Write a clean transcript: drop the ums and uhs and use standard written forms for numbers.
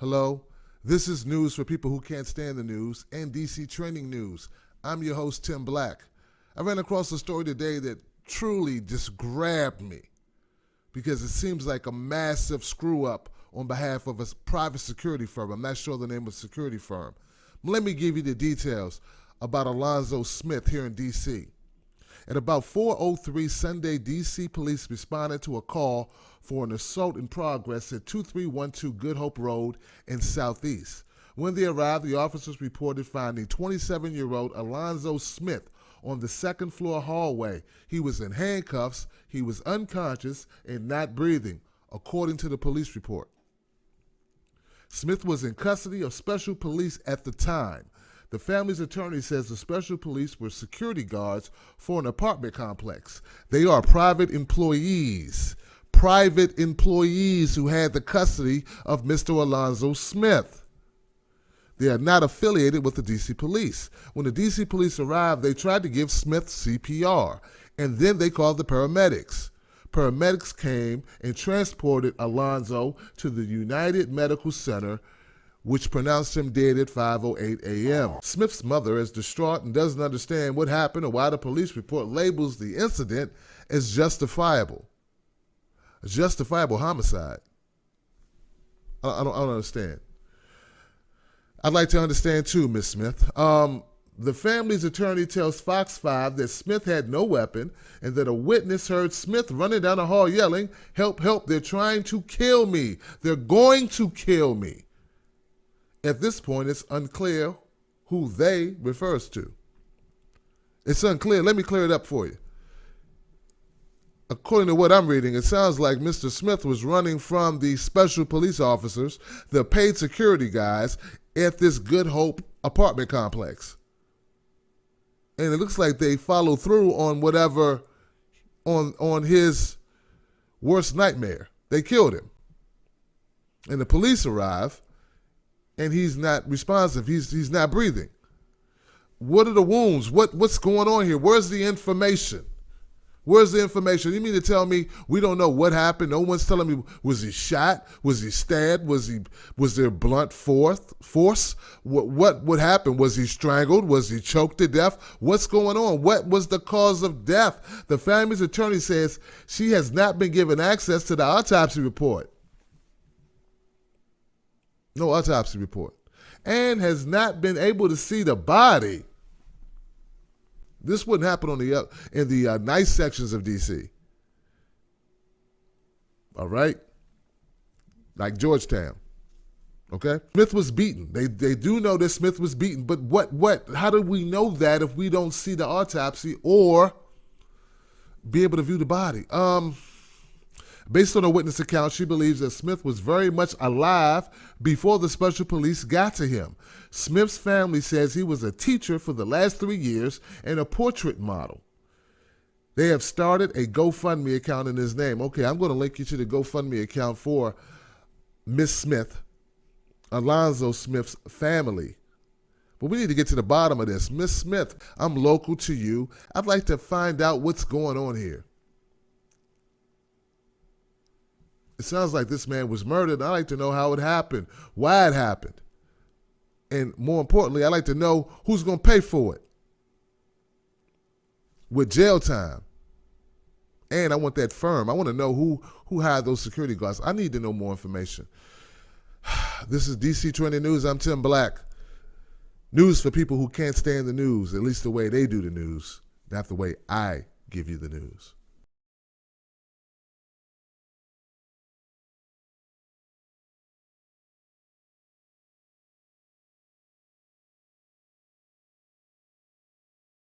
Hello, this is news for people who can't stand the news and DC trending news. I'm your host, Tim Black. I ran across a story today that truly just grabbed me because it seems like a massive screw up on behalf of a private security firm. I'm not sure the name of the security firm. Let me give you the details about Alonzo Smith here in DC. At about 4:03 Sunday, DC police responded to a call for an assault in progress at 2312 Good Hope Road in Southeast. When they arrived, the officers reported finding 27-year-old Alonzo Smith on the second floor hallway. He was in handcuffs, he was unconscious, and not breathing, according to the police report. Smith was in custody of special police at the time. The family's attorney says the special police were security guards for an apartment complex. They are private employees who had the custody of Mr. Alonzo Smith. They are not affiliated with the DC police. When the DC police arrived, they tried to give Smith CPR, and then they called the paramedics. Paramedics came and transported Alonzo to the United Medical Center, which pronounced him dead at 5:08 a.m. Smith's mother is distraught and doesn't understand what happened or why the police report labels the incident as justifiable. A justifiable homicide. I don't understand. I'd like to understand too, Miss Smith. The family's attorney tells Fox 5 that Smith had no weapon and that a witness heard Smith running down the hall yelling, "Help, help, they're trying to kill me. They're going to kill me." At this point, it's unclear who they refers to. It's unclear. Let me clear it up for you. According to what I'm reading, it sounds like Mr. Smith was running from the special police officers, the paid security guys at this Good Hope apartment complex. And it looks like they followed through on whatever, on his worst nightmare. They killed him. And the police arrive, and he's not responsive. He's not breathing. What are the wounds? What's going on here? Where's the information? Where's the information? You mean to tell me we don't know what happened? No one's telling me, was he shot? Was he stabbed? Was there blunt force? What happened? Was he strangled? Was he choked to death? What's going on? What was the cause of death? The family's attorney says she has not been given access to the autopsy report. No autopsy report. And has not been able to see the body. This wouldn't happen in the nice sections of D.C. All right? Like Georgetown. Okay? Smith was beaten. They do know that Smith was beaten, but how do we know that if we don't see the autopsy or be able to view the body? Based on a witness account, she believes that Smith was very much alive before the special police got to him. Smith's family says he was a teacher for the last 3 years and a portrait model. They have started a GoFundMe account in his name. Okay, I'm going to link you to the GoFundMe account for Miss Smith, Alonzo Smith's family. But we need to get to the bottom of this. Miss Smith, I'm local to you. I'd like to find out what's going on here. It sounds like this man was murdered. I'd like to know how it happened, why it happened. And more importantly, I'd like to know who's going to pay for it with jail time. And I want that firm. I want to know who hired those security guards. I need to know more information. This is DC Trending News. I'm Tim Black. News for people who can't stand the news, at least the way they do the news, not the way I give you the news.